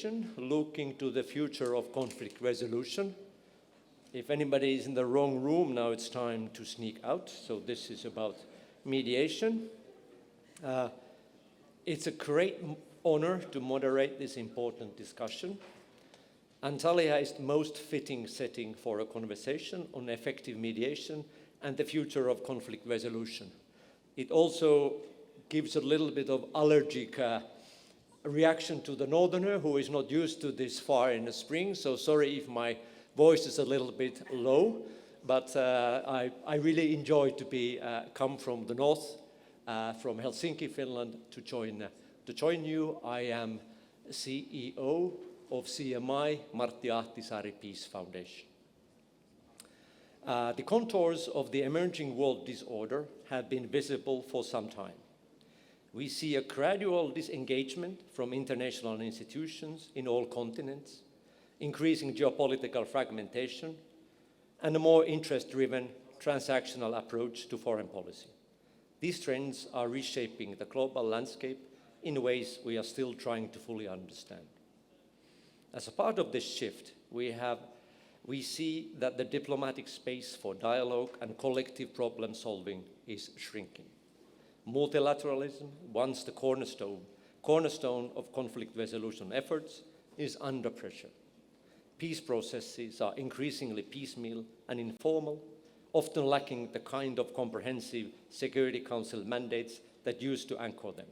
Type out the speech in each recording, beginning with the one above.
mediation, looking to the future of conflict resolution. If anybody is in the wrong room, now it's time to sneak out. So this is about mediation. It's a great honor to moderate this important discussion. Antalya is the most fitting setting for a conversation on effective mediation and the future of conflict resolution. It also gives a little bit of allergic reaction to the northerner who is not used to this far in the spring. So sorry if my voice is a little bit low, but I really enjoy to come from the north, from Helsinki, Finland, to join you. I am CEO of CMI, Martti Ahtisaari Peace Foundation. The contours of the emerging world disorder have been visible for some time. We see a gradual disengagement from international institutions in all continents, increasing geopolitical fragmentation, and a more interest-driven transactional approach to foreign policy. These trends are reshaping the global landscape in ways we are still trying to fully understand. As a part of this shift, we see that the diplomatic space for dialogue and collective problem solving is shrinking. Multilateralism, once the cornerstone of conflict resolution efforts, is under pressure. Peace processes are increasingly piecemeal and informal, often lacking the kind of comprehensive Security Council mandates that used to anchor them.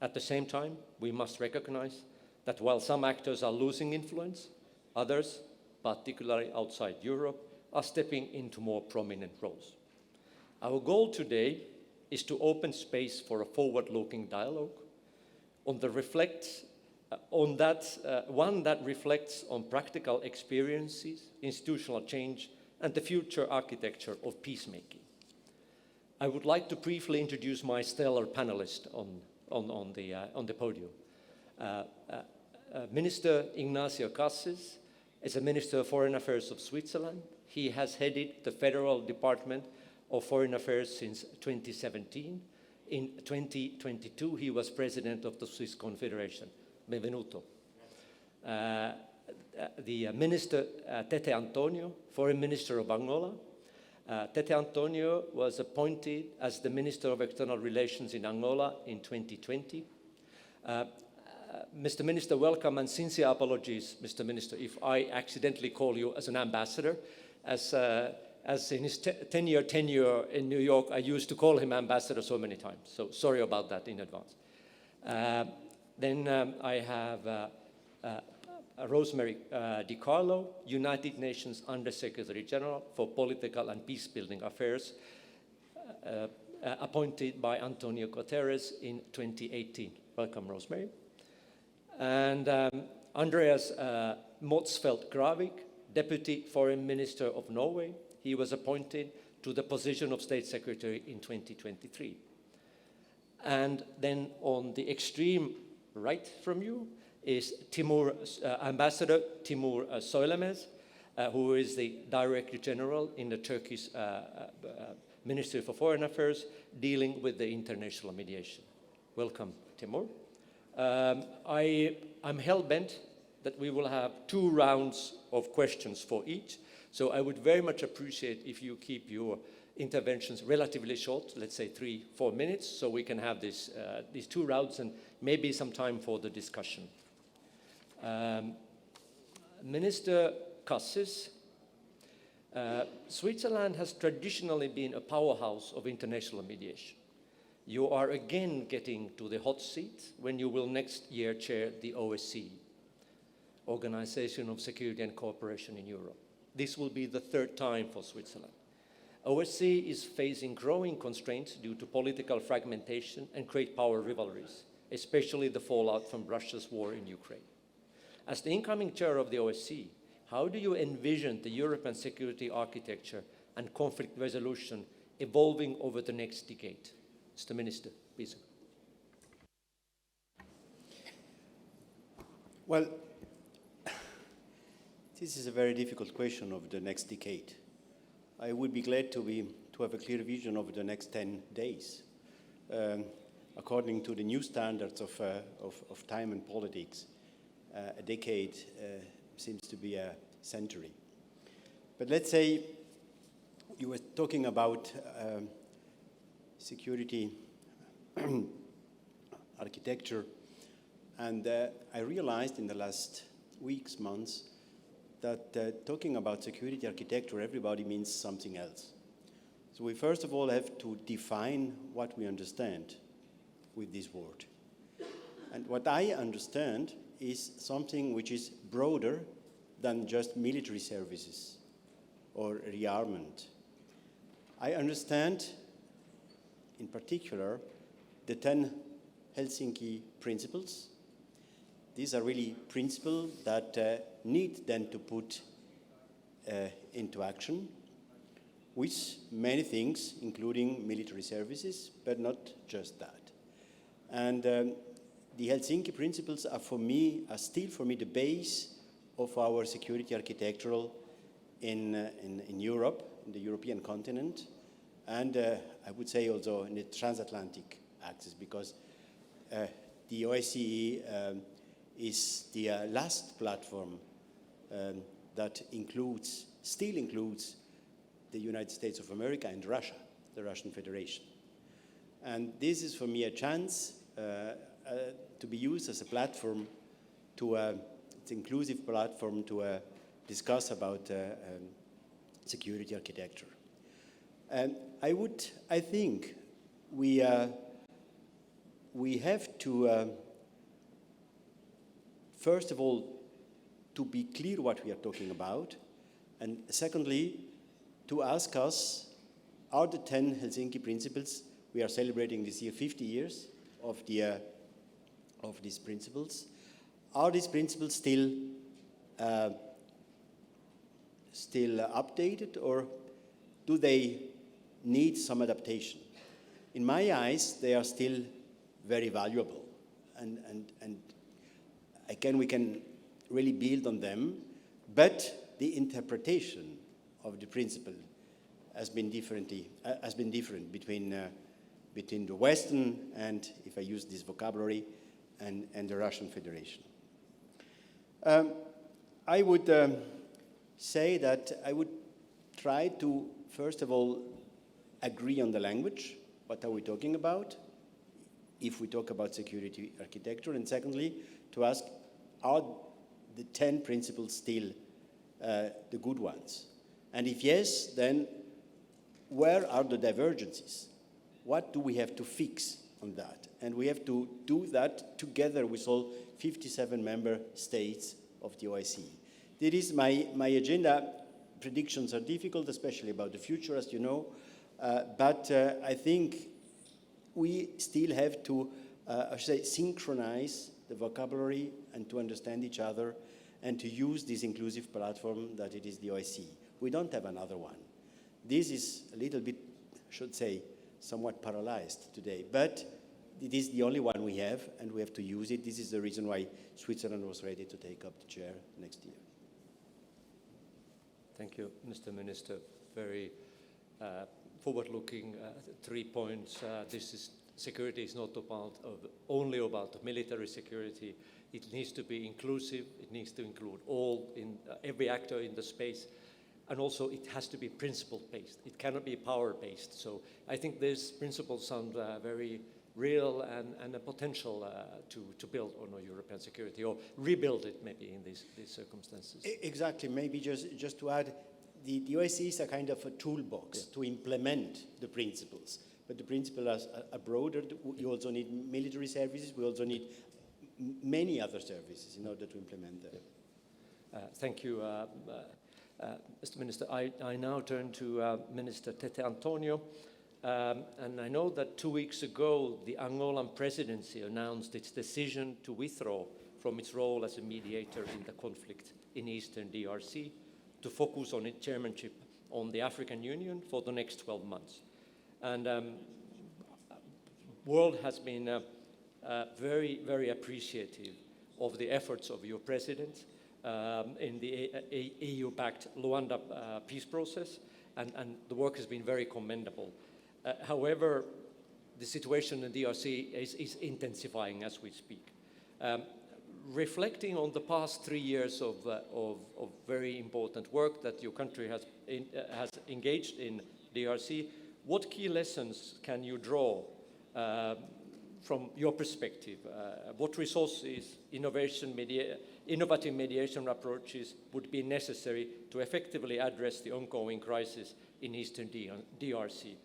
At the same time, we must recognize that while some actors are losing influence, others, particularly outside Europe, are stepping into more prominent roles. Our goal today is to open space for a forward-looking dialogue one that reflects on practical experiences, institutional change, and the future architecture of peacemaking. I would like to briefly introduce my stellar panelists on the podium. Minister Ignacio Cassis is a Minister of Foreign Affairs of Switzerland. He has headed the Federal Department of Foreign Affairs since 2017. In 2022, he was President of the Swiss Confederation. Benvenuto. The Minister Tete Antonio, Foreign Minister of Angola. Tete Antonio was appointed as the Minister of External Relations in Angola in 2020. Mr. Minister, welcome, and sincere apologies, Mr. Minister, if I accidentally call you as an ambassador. As in his 10-year tenure in New York, I used to call him ambassador so many times. So sorry about that in advance. Then I have Rosemary DiCarlo, United Nations Under-Secretary General for Political and Peacebuilding Affairs, appointed by Antonio Guterres in 2018. Welcome, Rosemary. And Andreas Motzfeldt Gravik, Deputy Foreign Minister of Norway. He was appointed to the position of State Secretary in 2023. And then on the extreme right from you is Ambassador Timur Söylemez, who is the Director General in the Turkish Ministry for Foreign Affairs, dealing with the international mediation. Welcome, Timur. I'm hell-bent that we will have 2 rounds of questions for each. So I would very much appreciate if you keep your interventions relatively short, let's say 3-4 minutes, so we can have these 2 rounds and maybe some time for the discussion. Minister Cassis, Switzerland has traditionally been a powerhouse of international mediation. You are again getting to the hot seat when you will next year chair the OSCE, Organization of Security and Cooperation in Europe. This will be the 3rd time for Switzerland. OSCE is facing growing constraints due to political fragmentation and great power rivalries, especially the fallout from Russia's war in Ukraine. As the incoming chair of the OSCE, how do you envision the European security architecture and conflict resolution evolving over the next decade? Mr. Minister, please. Well, this is a very difficult question of the next decade. I would be glad to have a clear vision over the next 10 days. According to the new standards of time and politics, a decade seems to be a century. But let's say you were talking about security architecture, and I realized in the last weeks, months, that talking about security architecture, everybody means something else. So we first of all have to define what we understand with this word. And what I understand is something which is broader than just military services or rearmament. I understand, in particular, the 10 Helsinki principles. These are really principles that need then to put into action, with many things, including military services, but not just that. And the Helsinki principles are still for me the base of our security architectural in Europe, in the European continent, and I would say also in the transatlantic axis, because the OSCE is the last platform that still includes the United States of America and Russia, the Russian Federation. And this is for me a chance to be used as a platform it's an inclusive platform to discuss about security architecture. And I think we have to, first of all, to be clear what we are talking about, and secondly, to ask us, are the 10 Helsinki principles, we are celebrating this year 50 years of these principles, are these principles still updated, or do they need some adaptation? In my eyes, they are still very valuable, and again, we can really build on them, but the interpretation of the principle has been different between the Western and, if I use this vocabulary, and the Russian Federation. I would say that I would try to, first of all, agree on the language. What are we talking about if we talk about security architecture? And secondly, to ask, are the 10 principles still the good ones? And if yes, then where are the divergences? What do we have to fix on that? And we have to do that together with all 57 member states of the OSCE. This is my agenda. Predictions are difficult, especially about the future, as you know, but I think we still have to synchronize the vocabulary and to understand each other and to use this inclusive platform that it is the OSCE. We don't have another one. This is a little bit, I should say, somewhat paralyzed today, but it is the only one we have, and we have to use it. This is the reason why Switzerland was ready to take up the chair next year. Thank you, Mr. Minister. Very forward-looking 3 points. Security is not only about military security. It needs to be inclusive. It needs to include every actor in the space. And also, it has to be principle-based. It cannot be power-based. So I think these principles sound very real and a potential to build on a European security, or rebuild it maybe in these circumstances. Exactly. Maybe just to add, the OSCE is a kind of a toolbox to implement the principles. But the principles are broader. You also need military services. We also need many other services in order to implement them. Thank you, Mr. Minister. I now turn to Minister Tete Antonio. And I know that 2 weeks ago, the Angolan presidency announced its decision to withdraw from its role as a mediator in the conflict in Eastern DRC to focus on its chairmanship on the African Union for the next 12 months. And the world has been very, very appreciative of the efforts of your president in the EU-backed Luanda peace process, and the work has been very commendable. However, the situation in DRC is intensifying as we speak. reflecting on the past 3 years of very important work that your country has engaged in DRC, what key lessons can you draw from your perspective? What resources, innovative mediation approaches would be necessary to effectively address the ongoing crisis in Eastern DRC?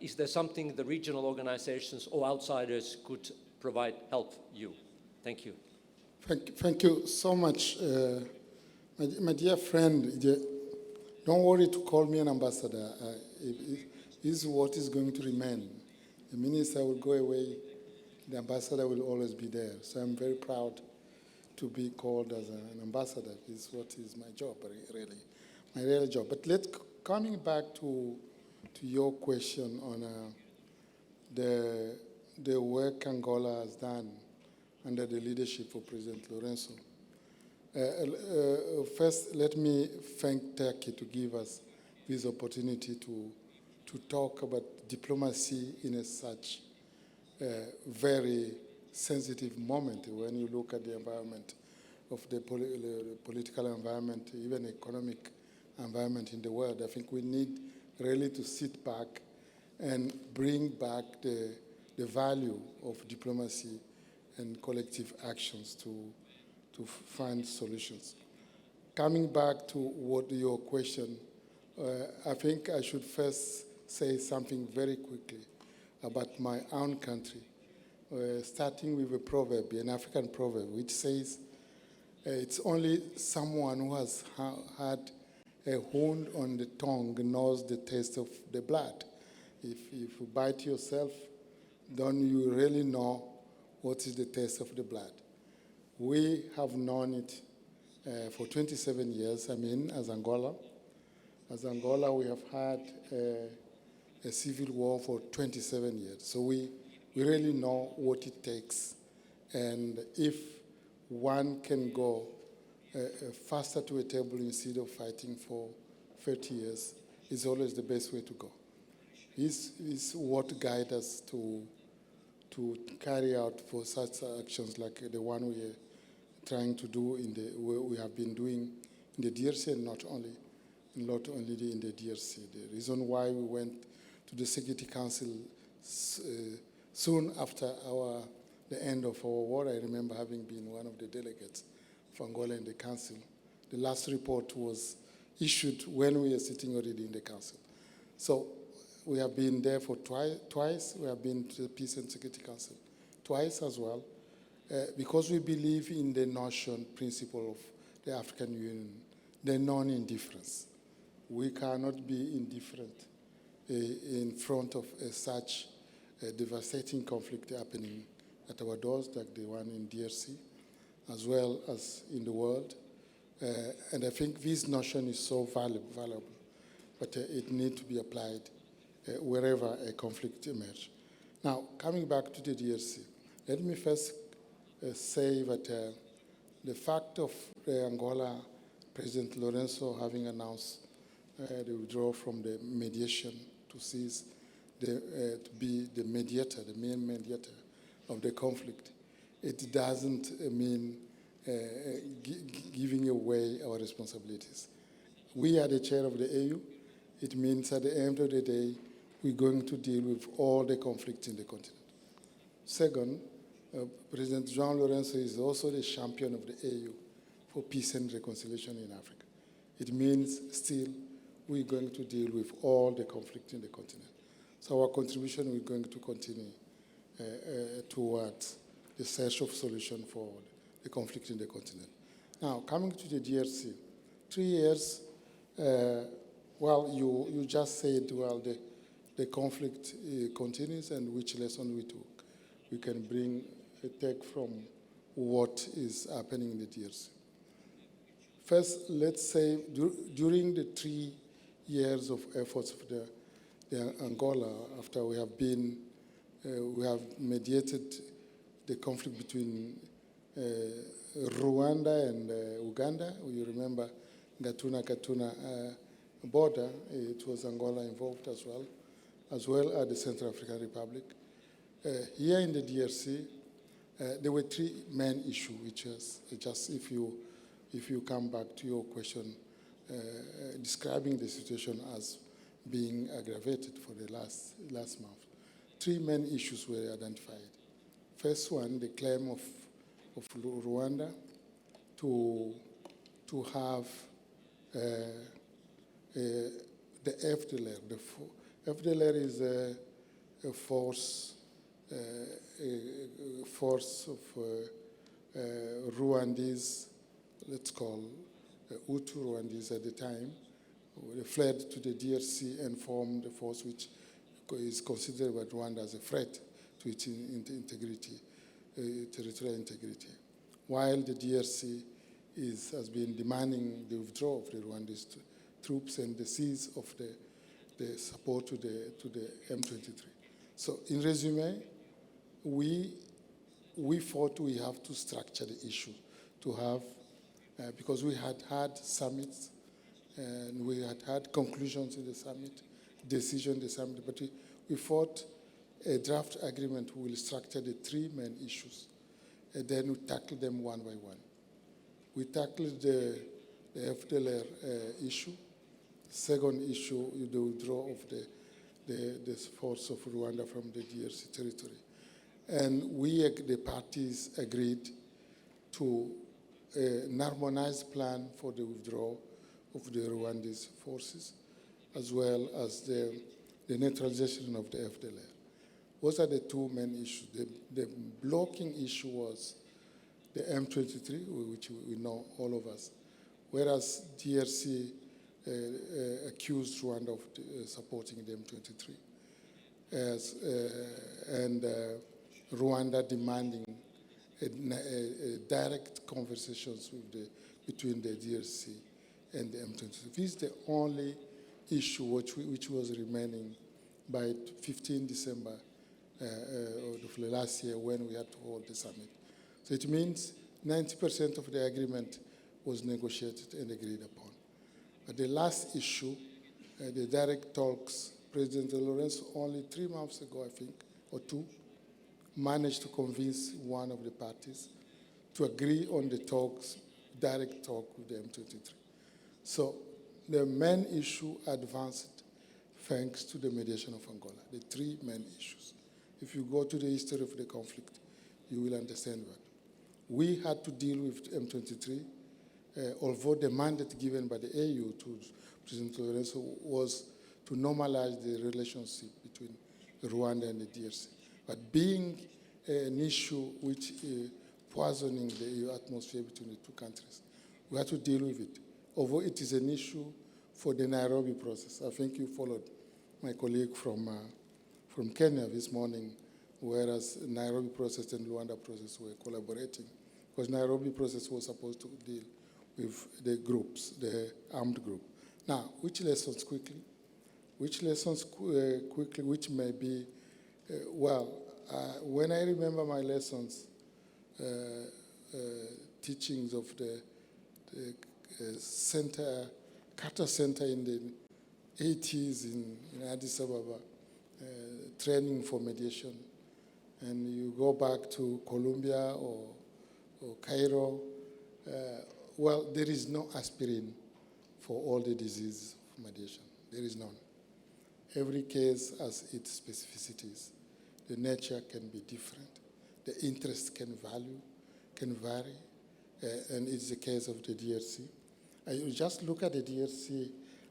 Is there something the regional organizations or outsiders could provide help you? Thank you. Thank you so much. My dear friend, don't worry to call me an ambassador. This is what is going to remain. The minister will go away, the ambassador will always be there. So I'm very proud to be called as an ambassador. This is what is my job, really, my real job. But coming back to your question on the work Angola has done under the leadership of President Lorenzo. First, let me thank Turkey to give us this opportunity to talk about diplomacy in such very sensitive moment when you look at the environment of the political environment, even economic environment in the world. I think we need really to sit back and bring back the value of diplomacy and collective actions to find solutions. Coming back to your question, I think I should first say something very quickly about my own country, starting with a proverb, an African proverb, which says, it's only someone who has had a wound on the tongue knows the taste of the blood. If you bite yourself, don't you really know what is the taste of the blood? We have known it for 27 years, as Angola. As Angola, we have had a civil war for 27 years. So we really know what it takes. And if one can go faster to a table instead of fighting for 30 years, is always the best way to go. This is what guides us to carry out for such actions like the one we are trying to do we have been doing in the DRC, and not only in the DRC. The reason why we went to the Security Council soon after the end of our war, I remember having been one of the delegates of Angola in the council. The last report was issued when we were sitting already in the council. So we have been there for twice. We have been to the Peace and Security Council twice as well, because we believe in the notion, principle of the African Union, the non-indifference. We cannot be indifferent in front of such a devastating conflict happening at our doors, like the one in DRC, as well as in the world. And I think this notion is so valuable, but it needs to be applied wherever a conflict emerges. Now, coming back to the DRC, let me first say that the fact of Angola, President Lorenzo having announced the withdrawal from the mediation to cease to be the mediator, the main mediator of the conflict, it doesn't mean giving away our responsibilities. We are the chair of the AU. It means at the end of the day, we're going to deal with all the conflicts in the continent. Second, President João Lourenço is also the champion of the AU for peace and reconciliation in Africa. It means still we're going to deal with all the conflict in the continent. So our contribution is going to continue towards the search of solution for the conflict in the continent. Now, coming to the DRC, 3 years, you just said, the conflict continues, and which lesson we took. We can take from what is happening in the DRC. First, let's say during the 3 years of efforts of the Angola, after we have mediated the conflict between Rwanda and Uganda. You remember Gatuna border, it was Angola involved as well as the Central African Republic. Here in the DRC, There were three main issues, which is just if you come back to your question, describing the situation as being aggravated for the last month. Three main issues were identified. First one, the claim of Rwanda to have the FDLR. The FDLR is a force of Rwandese, let's call Hutu Rwandese at the time. They fled to the DRC and formed a force which is considered by Rwanda as a threat to its integrity, territorial integrity. While the DRC has been demanding the withdrawal of the Rwandese troops and the cease of the support to the M23. So in resume, we thought we have to structure the issue to have, because we had summits and we had conclusions in the summit, decision in the summit, but we thought a draft agreement will structure the three main issues, and then we tackle them one by one. We tackled the FDLR issue. Second issue, the withdrawal of the force of Rwanda from the DRC territory. And we, the parties, agreed to an harmonized plan for the withdrawal of the Rwandese forces, as well as the neutralization of the FDLR. Those are the two main issues. The blocking issue was the M23, which we know, all of us, whereas DRC accused Rwanda of supporting the M23, and Rwanda demanding direct conversations between the DRC and the M23. This is the only issue which was remaining by 15 December of last year when we had to hold the summit. So it means 90% of the agreement was negotiated and agreed upon. But the last issue, the direct talks, President Lorenzo only 3 months ago, I think, or 2, managed to convince one of the parties to agree on the talks, direct talk with the M23. So the main issue advanced thanks to the mediation of Angola, the three main issues. If you go to the history of the conflict, you will understand that. We had to deal with M23, although the mandate given by the AU to President Lorenzo was to normalize the relationship between Rwanda and the DRC. But being an issue which is poisoning the atmosphere between the two countries, we had to deal with it. Although it is an issue for the Nairobi process. I think you followed my colleague from Kenya this morning, whereas Nairobi process and Luanda process were collaborating, because Nairobi process was supposed to deal with the groups, the armed group. Now, which lessons quickly? Which may be, when I remember my lessons, teachings of the Carter Center in the 80s in Addis Ababa, training for mediation, and you go back to Columbia or Cairo, there is no aspirin for all the diseases of mediation. There is none. Every case has its specificities. The nature can be different. The interest can vary, and it's the case of the DRC. You just look at the DRC,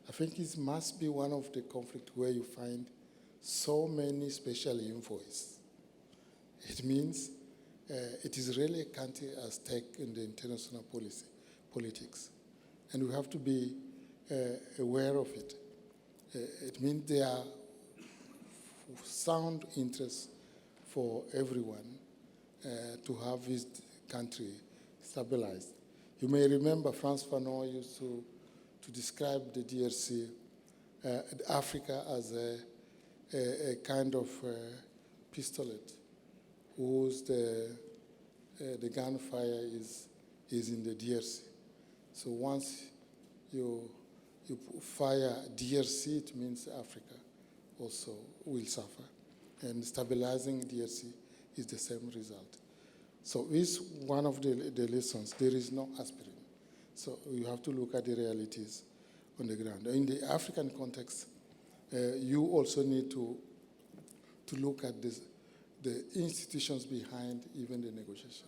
I think it must be one of the conflicts where you find so many special envoys. It means it is really a country at stake in the international politics, and we have to be aware of it. It means there are sound interests for everyone to have this country stabilized. You may remember Frantz Fanon used to describe the DRC, Africa as a kind of pistolet, whose the gunfire is in the DRC. So once you fire DRC, it means Africa also will suffer. And stabilizing DRC is the same result. So is one of the lessons. There is no aspirin. So you have to look at the realities on the ground. In the African context, you also need to look at this, the institutions behind even the negotiation.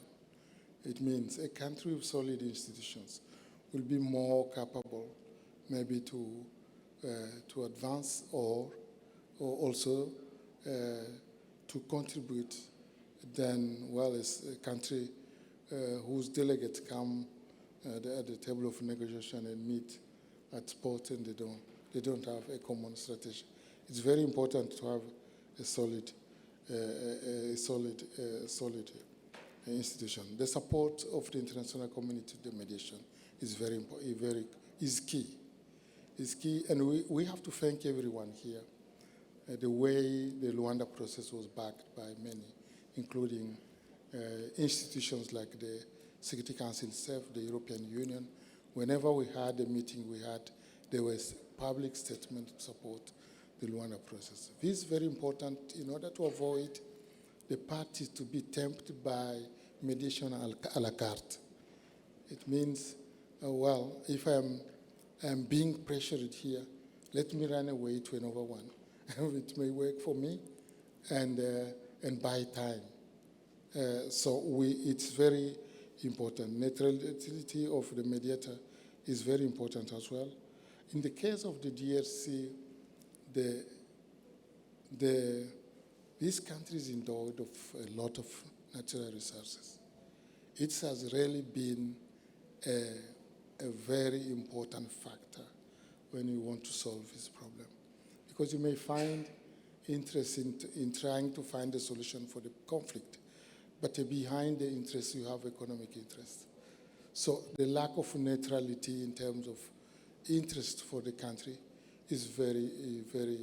It means a country with solid institutions will be more capable maybe to advance or also to contribute than, well, as a country whose delegates come at the table of negotiation and meet at spot and they don't have a common strategy. It's very important to have a solid institution. The support of the international community to the mediation is very important, is key. Is key, and we have to thank everyone here. The way the Luanda process was backed by many, including institutions like the Security Council itself, the European Union. Whenever we had a meeting, there was public statement to support the Luanda process. This is very important in order to avoid the parties to be tempted by mediation a la carte. It means, well, if I'm being pressured here, let me run away to another one. It may work for me and buy time. So it's very important. Neutrality of the mediator is very important as well. In the case of the DRC, this country is endowed of a lot of natural resources. It has really been a very important factor when you want to solve this problem. Because you may find interest in trying to find a solution for the conflict, but behind the interest you have economic interest. So the lack of neutrality in terms of interest for the country is very, very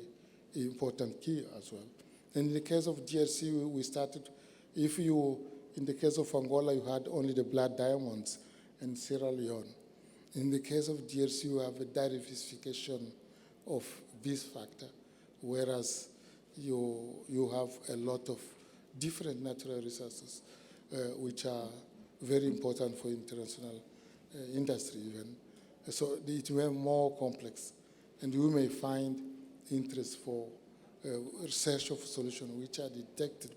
important key as well. And in the case of DRC, we started, in the case of Angola, you had only the blood diamonds and Sierra Leone. In the case of DRC, you have a diversification of this factor, whereas you have a lot of different natural resources, which are very important for international industry even. So it will be more complex, and you may find interest for research of solutions which are detected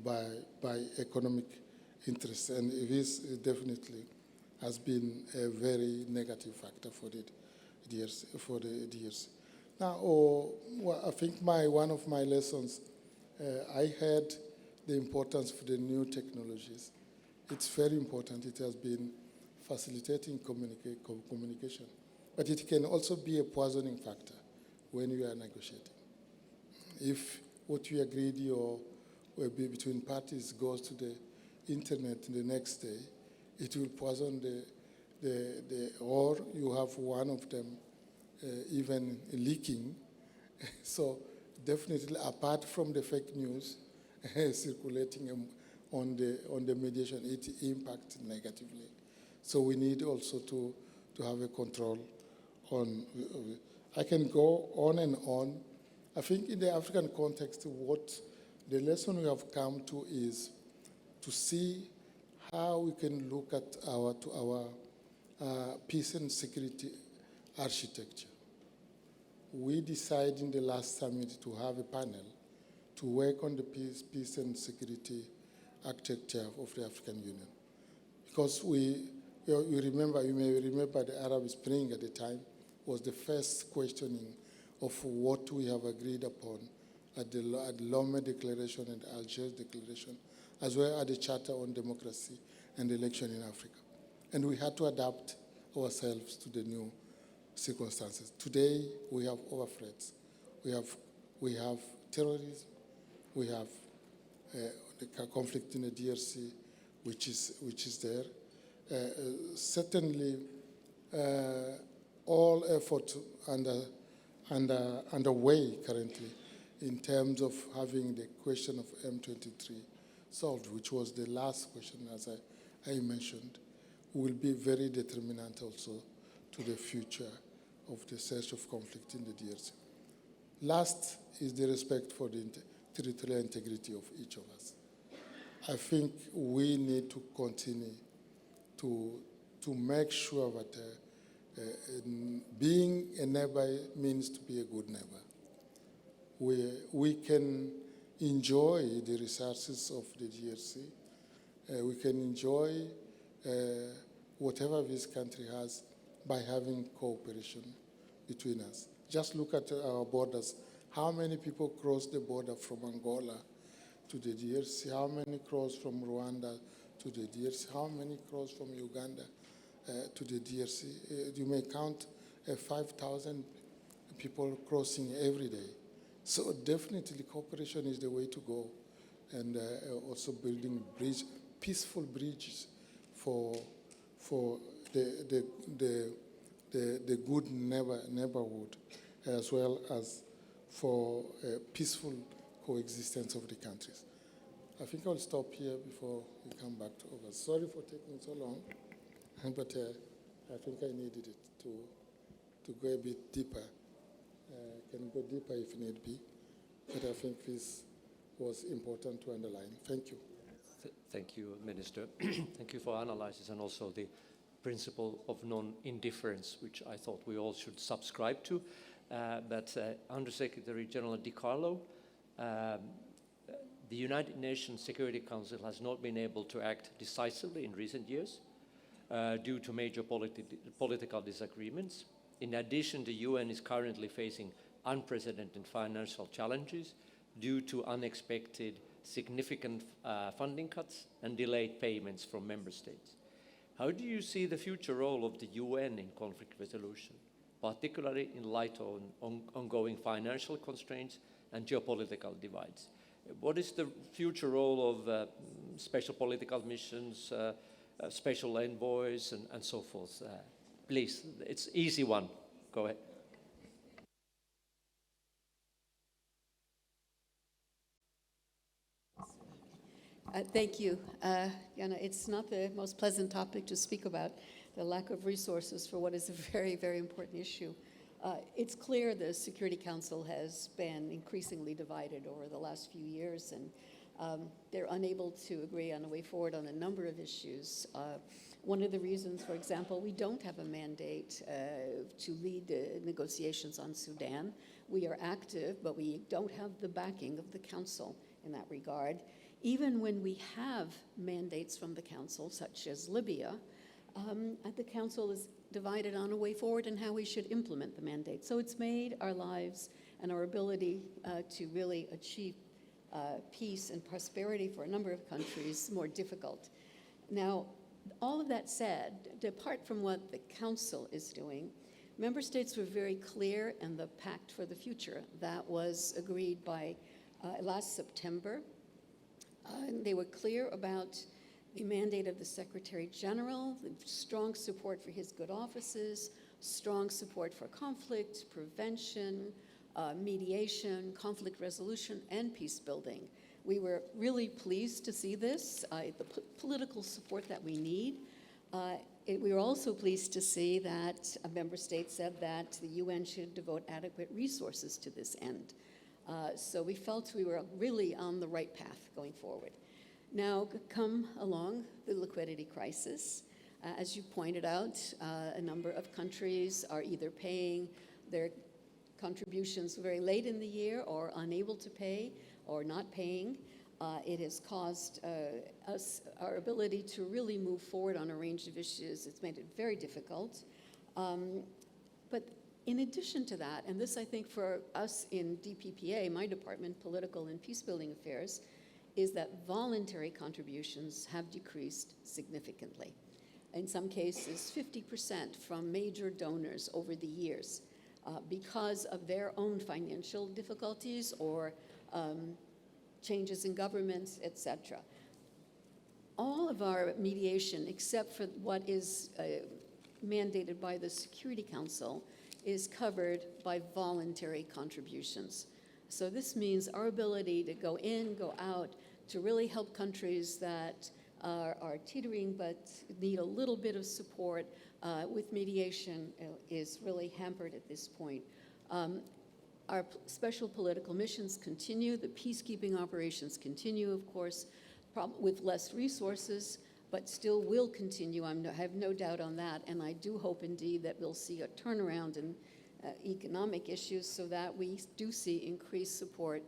by economic interests, and this definitely has been a very negative factor for the DRC. Now, well, I think one of my lessons, I heard the importance of the new technologies. It's very important. It has been facilitating communication, but it can also be a poisoning factor when you are negotiating. If what you agreed between parties goes to the internet the next day, it will poison or you have one of them even leaking. So definitely, apart from the fake news circulating on the mediation, it impacts negatively. So we need also to have a control on. I can go on and on. I think in the African context, what the lesson we have come to is to see how we can look at our peace and security architecture. We decided in the last summit to have a panel to work on the peace and security architecture of the African Union. Because you may remember the Arab Spring at the time was the first questioning of what we have agreed upon at the Lomé Declaration and Algiers Declaration, as well as the Charter on Democracy and Election in Africa. And we had to adapt ourselves to the new circumstances. Today, we have other threats. We have terrorism. We have the conflict in the DRC, which is there. Certainly, all efforts underway currently in terms of having the question of M23 solved, which was the last question, as I mentioned, will be very determinant also to the future of the search of conflict in the DRC. Last is the respect for the territorial integrity of each of us. I think we need to continue to make sure that being a neighbor means to be a good neighbor. We can enjoy the resources of the DRC. We can enjoy whatever this country has by having cooperation between us. Just look at our borders. How many people cross the border from Angola to the DRC? How many cross from Rwanda to the DRC? How many cross from Uganda to the DRC? You may count 5,000 people crossing every day. So definitely cooperation is the way to go, and also building peaceful bridges for the good neighborhood, as well as for peaceful coexistence of the countries. I think I'll stop here before we come back to others. Sorry for taking so long, but I think I needed it to go a bit deeper. Can go deeper if need be, but I think this was important to underline. Thank you. Thank you, Minister. Thank you for analysis and also the principle of non-indifference, which I thought we all should subscribe to. But Undersecretary General Di Carlo, the United Nations Security Council has not been able to act decisively in recent years due to major political disagreements. In addition, the UN is currently facing unprecedented financial challenges due to unexpected significant funding cuts and delayed payments from member states. How do you see the future role of the UN in conflict resolution, particularly in light of ongoing financial constraints and geopolitical divides? What is the future role of special political missions, special envoys, and so forth? Please, it's easy one. Go ahead. Thank you. It's not the most pleasant topic to speak about, the lack of resources for what is a very, very important issue. It's clear the Security Council has been increasingly divided over the last few years, and they're unable to agree on a way forward on a number of issues. One of the reasons, for example, we don't have a mandate to lead negotiations on Sudan. We are active, but we don't have the backing of the Council in that regard. Even when we have mandates from the Council, such as Libya, the Council is divided on a way forward and how we should implement the mandate. So it's made our lives and our ability to really achieve peace and prosperity for a number of countries more difficult. Now, all of that said, apart from what the Council is doing, member states were very clear in the Pact for the Future that was agreed by last September. They were clear about the mandate of the Secretary General, the strong support for his good offices, strong support for conflict prevention, mediation, conflict resolution, and peace building. We were really pleased to see this, the political support that we need. We were also pleased to see that a member state said that the UN should devote adequate resources to this end. So we felt we were really on the right path going forward. Now come along the liquidity crisis. As you pointed out, a number of countries are either paying their contributions very late in the year or unable to pay or not paying. It has caused our ability to really move forward on a range of issues. It's made it very difficult. But in addition to that, and this I think for us in DPPA, my department, Political and Peacebuilding Affairs, is that voluntary contributions have decreased significantly. In some cases, 50% from major donors over the years because of their own financial difficulties or changes in governments, etc. All of our mediation, except for what is mandated by the Security Council, is covered by voluntary contributions. So this means our ability to go in, go out, to really help countries that are teetering but need a little bit of support with mediation is really hampered at this point. Our special political missions continue. The peacekeeping operations continue, of course. with less resources, but still will continue. I have no doubt on that, and I do hope indeed that we'll see a turnaround in economic issues so that we do see increased support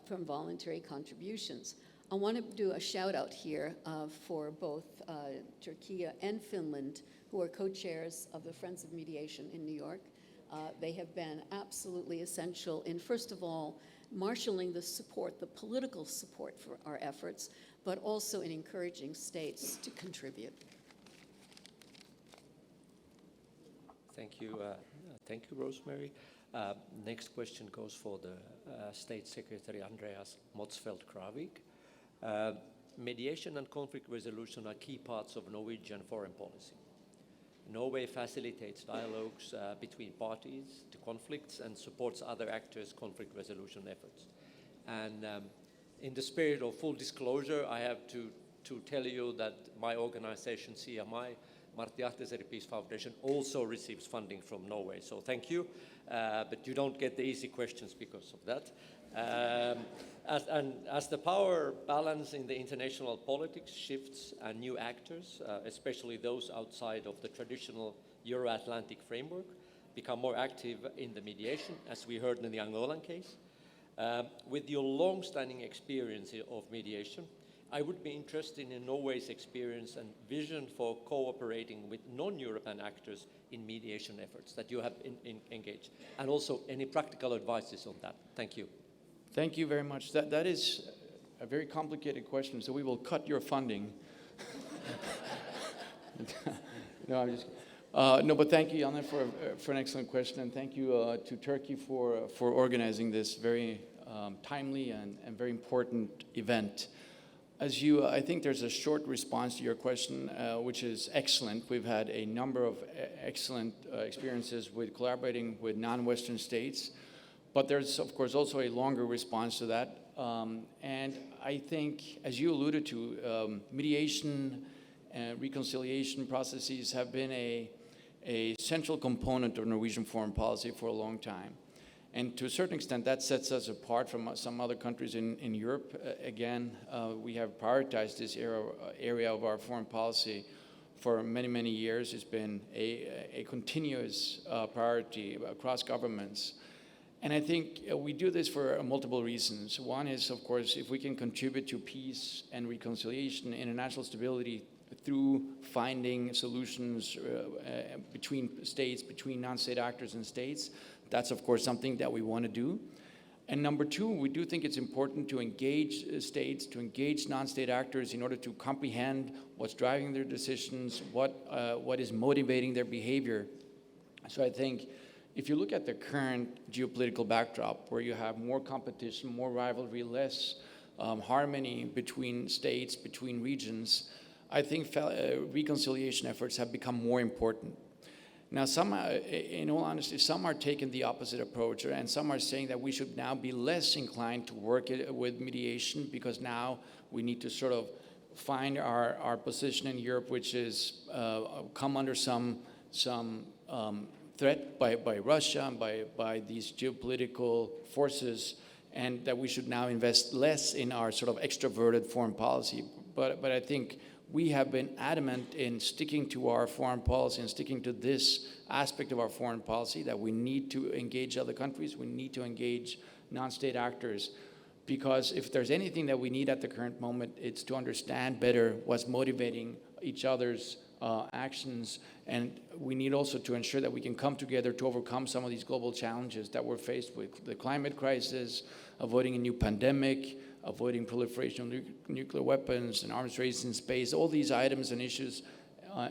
from voluntary contributions. I want to do a shout out here for both Turkey and Finland, who are co-chairs of the Friends of Mediation in New York. They have been absolutely essential in, first of all, marshaling the support, the political support for our efforts, but also in encouraging states to contribute. Thank you, Rosemary. Next question goes for the State Secretary Andreas Motzfeldt-Kravik. Mediation and conflict resolution are key parts of Norwegian foreign policy. Norway facilitates dialogues between parties to conflicts and supports other actors' conflict resolution efforts. And in the spirit of full disclosure, I have to tell you that my organization, CMI, Martti Ahtisaari Peace Foundation, also receives funding from Norway. So thank you, but you don't get the easy questions because of that. As the power balance in the international politics shifts and new actors, especially those outside of the traditional Euro-Atlantic framework, become more active in the mediation, as we heard in the Angolan case. With your long-standing experience of mediation, I would be interested in Norway's experience and vision for cooperating with non-European actors in mediation efforts that you have engaged, and also any practical advices on that. Thank you. Thank you very much. That is a very complicated question, so we will cut your funding. No, I'm just. No, but thank you, Janne, for an excellent question, and thank you to Turkey for organizing this very timely and very important event. I think there's a short response to your question, which is excellent. We've had a number of excellent experiences with collaborating with non-Western states, but there's, of course, also a longer response to that. And I think, as you alluded to, mediation and reconciliation processes have been a central component of Norwegian foreign policy for a long time. And to a certain extent, that sets us apart from some other countries in Europe. Again, we have prioritized this area of our foreign policy for many, many years. It's been a continuous priority across governments. And I think we do this for multiple reasons. One is, of course, if we can contribute to peace and reconciliation, international stability through finding solutions between states, between non-state actors and states, that's, of course, something that we want to do. And number two, we do think it's important to engage states, to engage non-state actors in order to comprehend what's driving their decisions, what is motivating their behavior. So I think if you look at the current geopolitical backdrop, where you have more competition, more rivalry, less harmony between states, between regions, I think reconciliation efforts have become more important. Now, in all honesty, some are taking the opposite approach, and some are saying that we should now be less inclined to work with mediation because now we need to sort of find our position in Europe, which is come under some threat by Russia and by these geopolitical forces, and that we should now invest less in our sort of extroverted foreign policy. But I think we have been adamant in sticking to our foreign policy and sticking to this aspect of our foreign policy, that we need to engage other countries, we need to engage non-state actors, because if there's anything that we need at the current moment, it's to understand better what's motivating each other's actions, and we need also to ensure that we can come together to overcome some of these global challenges that we're faced with, the climate crisis, avoiding a new pandemic, avoiding proliferation of nuclear weapons and arms race in space. All these items and issues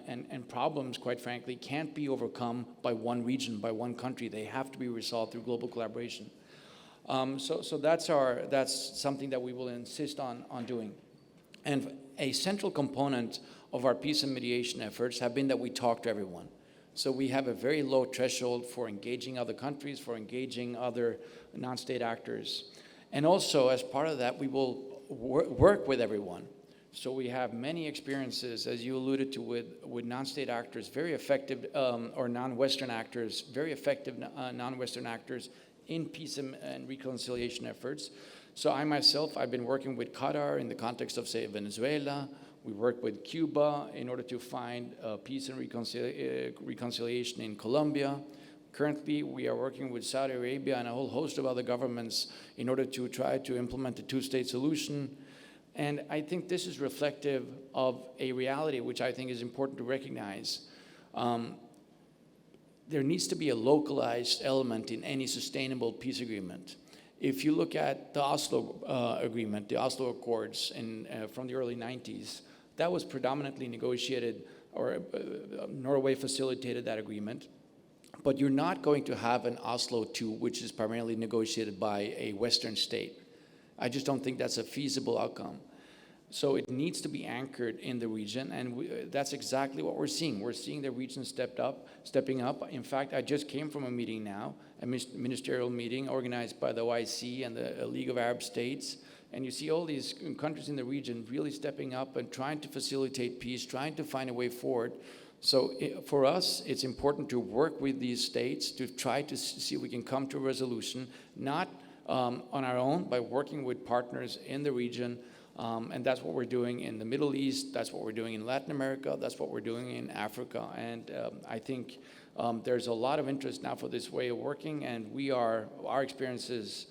and problems, quite frankly, can't be overcome by one region, by one country. They have to be resolved through global collaboration. So that's something that we will insist on doing. And a central component of our peace and mediation efforts have been that we talk to everyone. So we have a very low threshold for engaging other countries, for engaging other non-state actors. And also, as part of that, we will work with everyone. So we have many experiences, as you alluded to, with non-state actors, very effective, or non-Western actors, very effective non-Western actors in peace and reconciliation efforts. So I myself, I've been working with Qatar in the context of, say, Venezuela. We worked with Cuba in order to find peace and reconciliation in Colombia. Currently, we are working with Saudi Arabia and a whole host of other governments in order to try to implement a two-state solution. And I think this is reflective of a reality which I think is important to recognize. There needs to be a localized element in any sustainable peace agreement. If you look at the Oslo agreement, the Oslo Accords from the early 90s, that was predominantly negotiated, or Norway facilitated that agreement. But you're not going to have an Oslo II, which is primarily negotiated by a Western state. I just don't think that's a feasible outcome. So it needs to be anchored in the region, and that's exactly what we're seeing. We're seeing the region stepping up. In fact, I just came from a meeting now, a ministerial meeting organized by the OIC and the League of Arab States, and you see all these countries in the region really stepping up and trying to facilitate peace, trying to find a way forward. So for us, it's important to work with these states to try to see if we can come to a resolution, not on our own, by working with partners in the region. And that's what we're doing in the Middle East, that's what we're doing in Latin America, that's what we're doing in Africa. And I think there's a lot of interest now for this way of working, and our experiences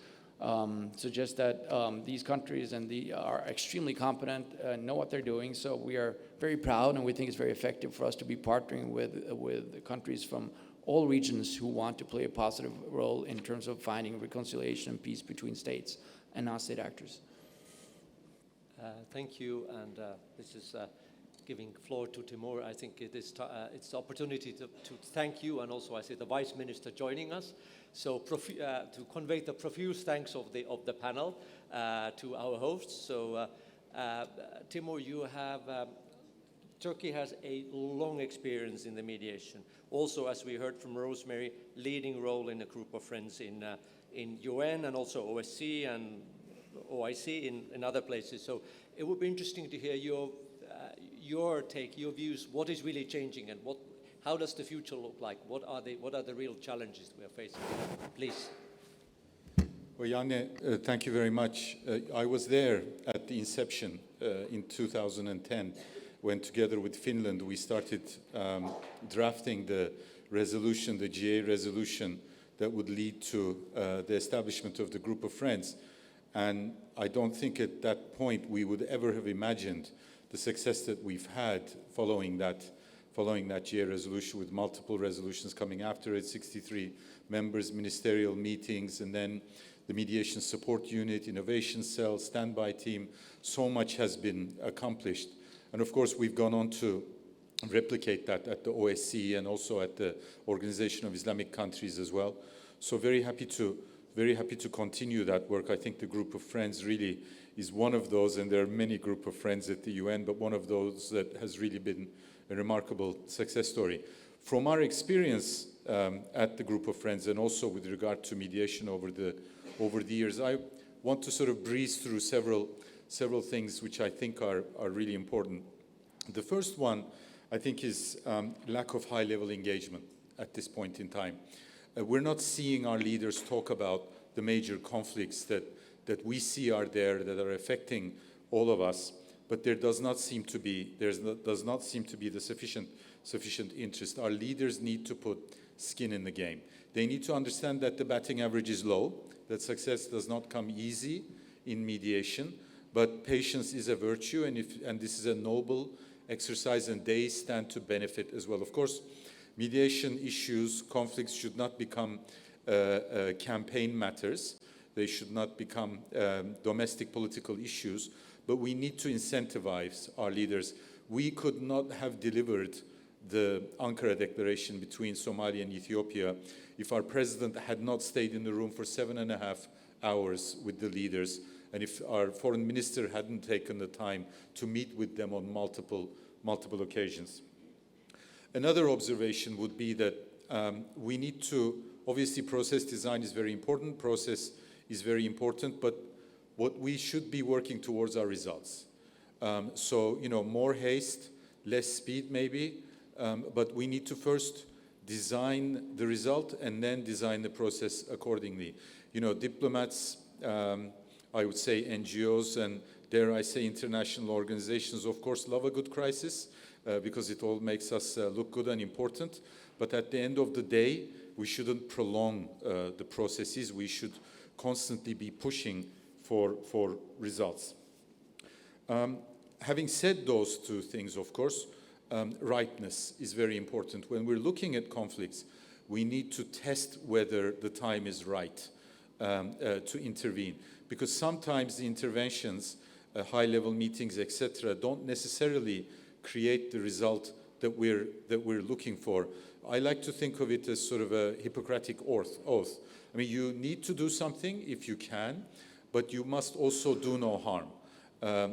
suggest that these countries are extremely competent and know what they're doing. So we are very proud, and we think it's very effective for us to be partnering with countries from all regions who want to play a positive role in terms of finding reconciliation and peace between states and non-state actors. Thank you, and this is giving floor to Timur. I think it's the opportunity to thank you, and also I see the Vice Minister joining us. So to convey the profuse thanks of the panel to our hosts. So Timur, Turkey has a long experience in the mediation. Also, as we heard from Rosemary, leading role in a group of friends in UN and also OSCE and OIC in other places. So it would be interesting to hear your take, your views. What is really changing, and how does the future look like? What are the real challenges we are facing? Please. Well, Janne, thank you very much. I was there at the inception in 2010, when together with Finland we started drafting the resolution, the GA resolution, that would lead to the establishment of the group of friends. And I don't think at that point we would ever have imagined the success that we've had following that GA resolution, with multiple resolutions coming after it, 63 members, ministerial meetings, and then the mediation support unit, innovation cell, standby team. So much has been accomplished. And of course, we've gone on to replicate that at the OSCE and also at the Organization of Islamic Countries as well. So very happy to continue that work. I think the group of friends really is one of those, and there are many group of friends at the UN, but one of those that has really been a remarkable success story. From our experience at the group of friends, and also with regard to mediation over the years, I want to sort of breeze through several things which I think are really important. The first one, I think, is lack of high-level engagement at this point in time. We're not seeing our leaders talk about the major conflicts that we see are there, that are affecting all of us, but there does not seem to be the sufficient interest. Our leaders need to put skin in the game. They need to understand that the batting average is low, that success does not come easy in mediation, but patience is a virtue, and this is a noble exercise, and they stand to benefit as well. Of course, mediation issues, conflicts should not become campaign matters. They should not become domestic political issues, but we need to incentivize our leaders. We could not have delivered the Ankara Declaration between Somalia and Ethiopia if our president had not stayed in the room for 7.5 hours with the leaders, and if our foreign minister hadn't taken the time to meet with them on multiple occasions. Another observation would be that we need to, obviously process design is very important, but what we should be working towards are results. So, more haste, less speed maybe, but we need to first design the result and then design the process accordingly. Diplomats I would say NGOs and, dare I say, international organizations, of course, love a good crisis because it all makes us look good and important. But at the end of the day, we shouldn't prolong the processes. We should constantly be pushing for results. Having said those two things, of course, rightness is very important. When we're looking at conflicts, we need to test whether the time is right to intervene. Because sometimes the interventions, high-level meetings, etc., don't necessarily create the result that we're looking for. I like to think of it as sort of a Hippocratic oath. I mean, you need to do something if you can, but you must also do no harm.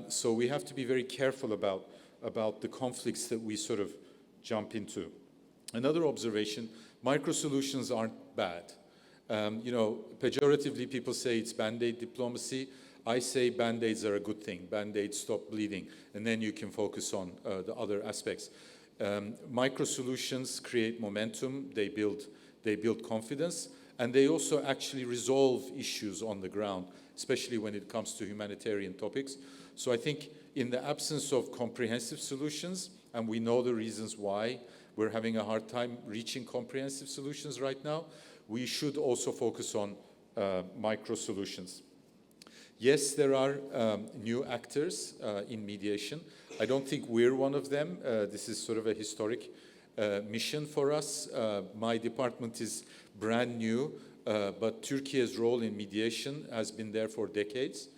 So we have to be very careful about the conflicts that we sort of jump into. Another observation, micro-solutions aren't bad. You know, pejoratively people say it's Band-Aid diplomacy. I say Band-Aids are a good thing. Band-Aids stop bleeding, and then you can focus on the other aspects. Micro-solutions create momentum, they build confidence, and they also actually resolve issues on the ground, especially when it comes to humanitarian topics. So I think in the absence of comprehensive solutions, and we know the reasons why we're having a hard time reaching comprehensive solutions right now, we should also focus on micro-solutions. Yes, there are new actors in mediation. I don't think we're one of them. This is sort of a historic mission for us. My department is brand new, but Turkey's role in mediation has been there for decades.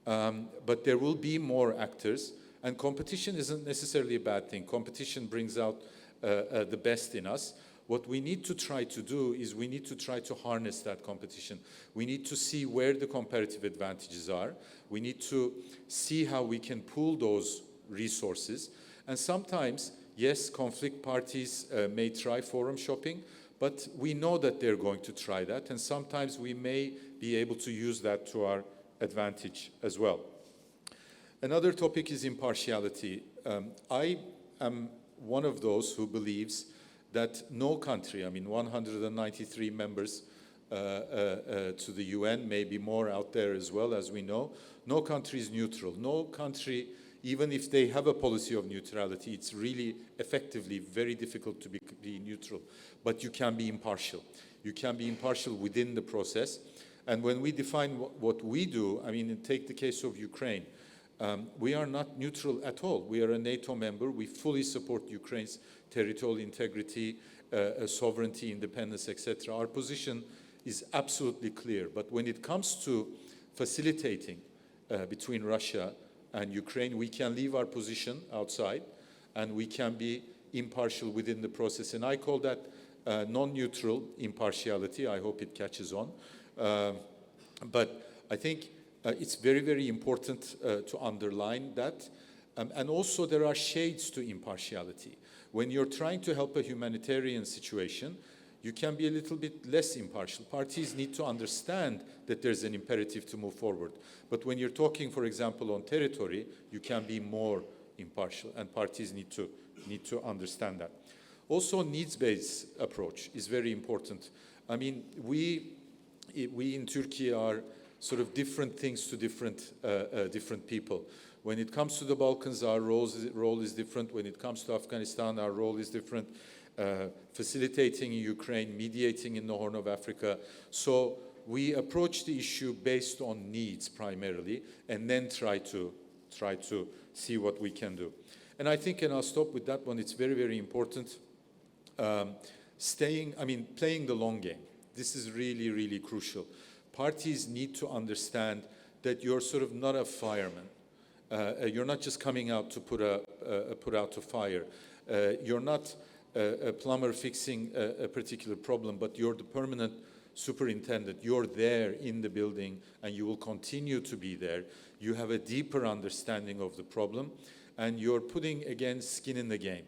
But there will be more actors, and competition isn't necessarily a bad thing. Competition brings out the best in us. What we need to try to do is we need to try to harness that competition. We need to see where the comparative advantages are. We need to see how we can pool those resources. And sometimes, yes, conflict parties may try forum shopping, but we know that they're going to try that. And sometimes we may be able to use that to our advantage as well. Another topic is impartiality. I am one of those who believes that no country, I mean 193 members to the UN, maybe more out there as well, as we know, no country is neutral. No country, even if they have a policy of neutrality, it's really effectively very difficult to be neutral. But you can be impartial. You can be impartial within the process. And when we define what we do, I mean, take the case of Ukraine. We are not neutral at all. We are a NATO member. We fully support Ukraine's territorial integrity, sovereignty, independence, etc. Our position is absolutely clear. But when it comes to facilitating between Russia and Ukraine, we can leave our position outside and we can be impartial within the process. And I call that non-neutral impartiality. I hope it catches on. But I think it's very, very important to underline that. And also there are shades to impartiality. When you're trying to help a humanitarian situation, you can be a little bit less impartial. Parties need to understand that there's an imperative to move forward. But when you're talking, for example, on territory, you can be more impartial, and parties need to understand that. Also, needs-based approach is very important. I mean, we in Turkey are sort of different things to different people. When it comes to the Balkans, our role is different. When it comes to Afghanistan, our role is different. Facilitating in Ukraine, mediating in the Horn of Africa. So we approach the issue based on needs primarily, and then try to see what we can do. And I think, and I'll stop with that one, it's very, very important, playing the long game. This is really, really crucial. Parties need to understand that you're sort of not a fireman. You're not just coming out to put out a fire. You're not a plumber fixing a particular problem, but you're the permanent superintendent. You're there in the building, and you will continue to be there. You have a deeper understanding of the problem, and you're putting, again, skin in the game.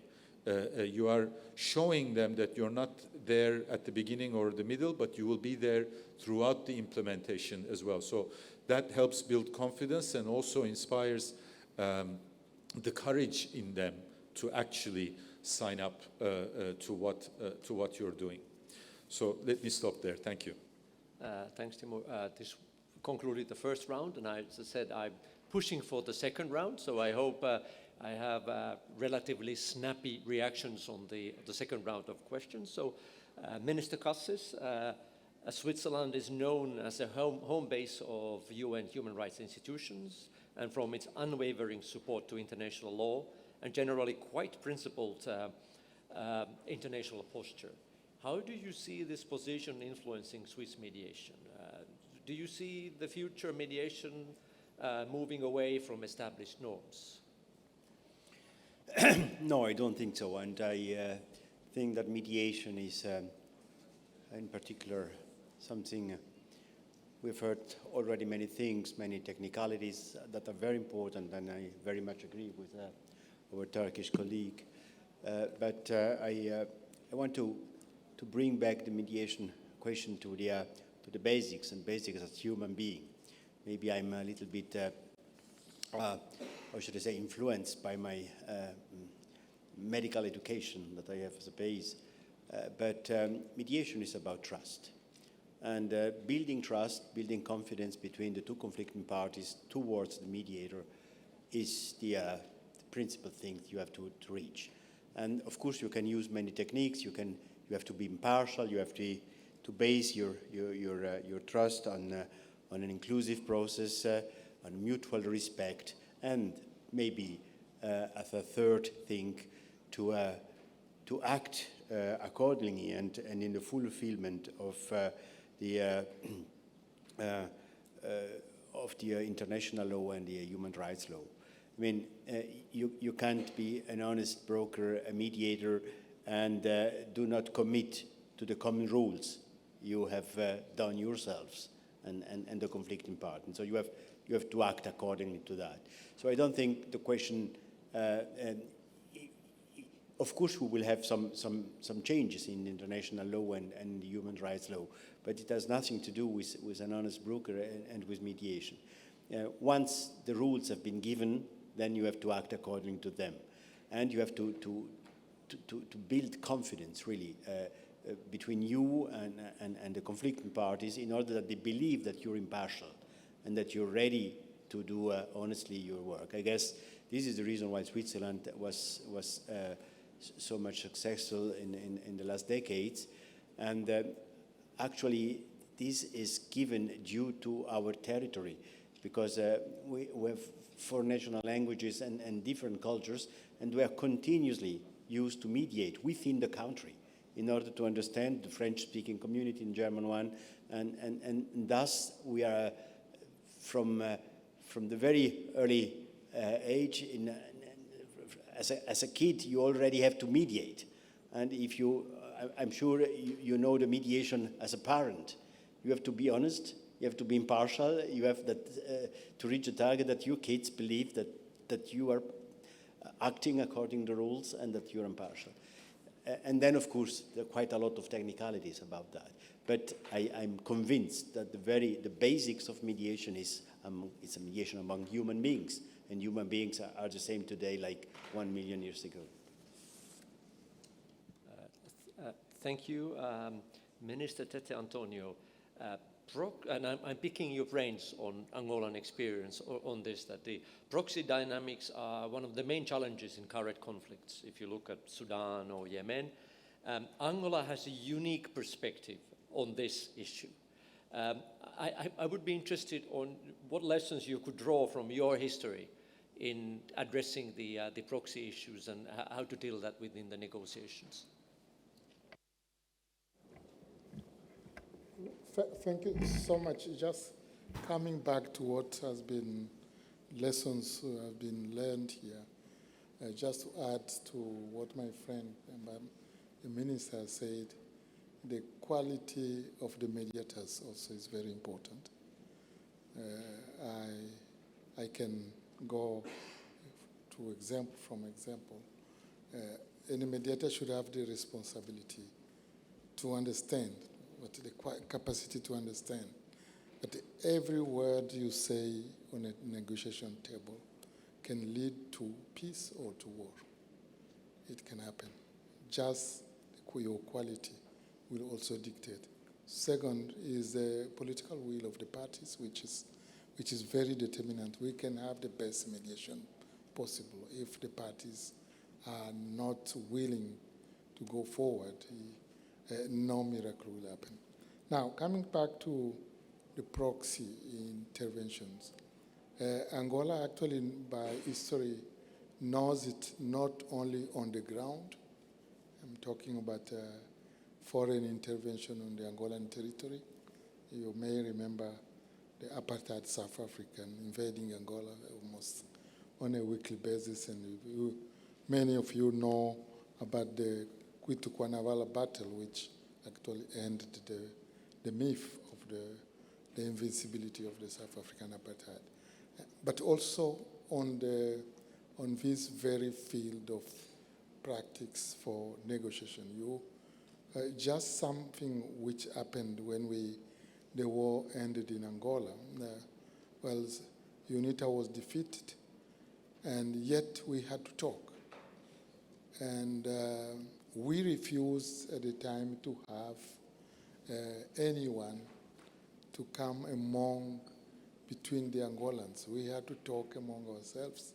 You are showing them that you're not there at the beginning or the middle, but you will be there throughout the implementation as well. So that helps build confidence and also inspires the courage in them to actually sign up to what you're doing. So let me stop there. Thank you. Thanks, Timur. This concluded the first round, and as I said, I'm pushing for the second round, so I hope I have relatively snappy reactions on the second round of questions. So, Minister Kassis, Switzerland is known as a home base of UN human rights institutions, and from its unwavering support to international law, and generally quite principled international posture. How do you see this position influencing Swiss mediation? Do you see the future mediation moving away from established norms? No, I don't think so. And I think that mediation is, in particular, something we've heard already many things, many technicalities that are very important, and I very much agree with our Turkish colleague. But I want to bring back the mediation question to the basics, and basics as human being. Maybe I'm a little bit, how should I say, influenced by my medical education that I have as a base. But mediation is about trust. And building trust, building confidence between the two conflicting parties towards the mediator is the principal thing you have to reach. And of course, you can use many techniques. You have to be impartial. You have to base your trust on an inclusive process, on mutual respect, and maybe as a third thing, to act accordingly and in the fulfillment of the international law and the human rights law. I mean, you can't be an honest broker, a mediator, and do not commit to the common rules you have done yourselves and the conflicting part. And so you have to act accordingly to that. So I don't think the question. Of course, we will have some changes in international law and human rights law, but it has nothing to do with an honest broker and with mediation. Once the rules have been given, then you have to act according to them, and you have to build confidence really between you and the conflicting parties, in order that they believe that you're impartial and that you're ready to do honestly your work. I guess this is the reason why Switzerland was so much successful in the last decades, and actually this is given due to our territory, because we have 4 national languages and different cultures, and we are continuously used to mediate within the country in order to understand the French-speaking community and German one, and thus we are from the very early age as a kid, you already have to mediate. And if I'm sure you know the mediation as a parent. You have to be honest, you have to be impartial, you have to reach a target that your kids believe that you are acting according to the rules and that you're impartial. And then, of course, there are quite a lot of technicalities about that. But I'm convinced that the basics of mediation it's a mediation among human beings. And human beings are the same today like 1 million years ago. Thank you, Minister Tete Antonio. And I'm picking your brains on Angolan experience on this, that the proxy dynamics are one of the main challenges in current conflicts. If you look at Sudan or Yemen, Angola has a unique perspective on this issue. I would be interested on what lessons you could draw from your history in addressing the proxy issues and how to deal that within the negotiations. Thank you so much. Just coming back to what has been lessons have been learned here, just to add to what my friend, the minister, said, the quality of the mediators also is very important. I can go to example. Any mediator should have the responsibility to understand, the capacity to understand that every word you say on a negotiation table can lead to peace or to war. It can happen. Just your quality will also dictate Second is the political will of the parties, which is very determinant. We can have the best mediation possible. If the parties are not willing to go forward, no miracle will happen. Now, coming back to the proxy interventions, Angola actually, by history, knows it not only on the ground. I'm talking about foreign intervention on the Angolan territory. You may remember the apartheid South African invading Angola almost on a weekly basis, and many of you know about the Kwitu-Kwanavala battle, which actually ended the myth of the invincibility of the South African apartheid. But also on this very field of practice for negotiation. Just something which happened when the war ended in Angola. Well, UNITA was defeated, and yet we had to talk. And we refused at the time to have anyone to come between the Angolans. We had to talk among ourselves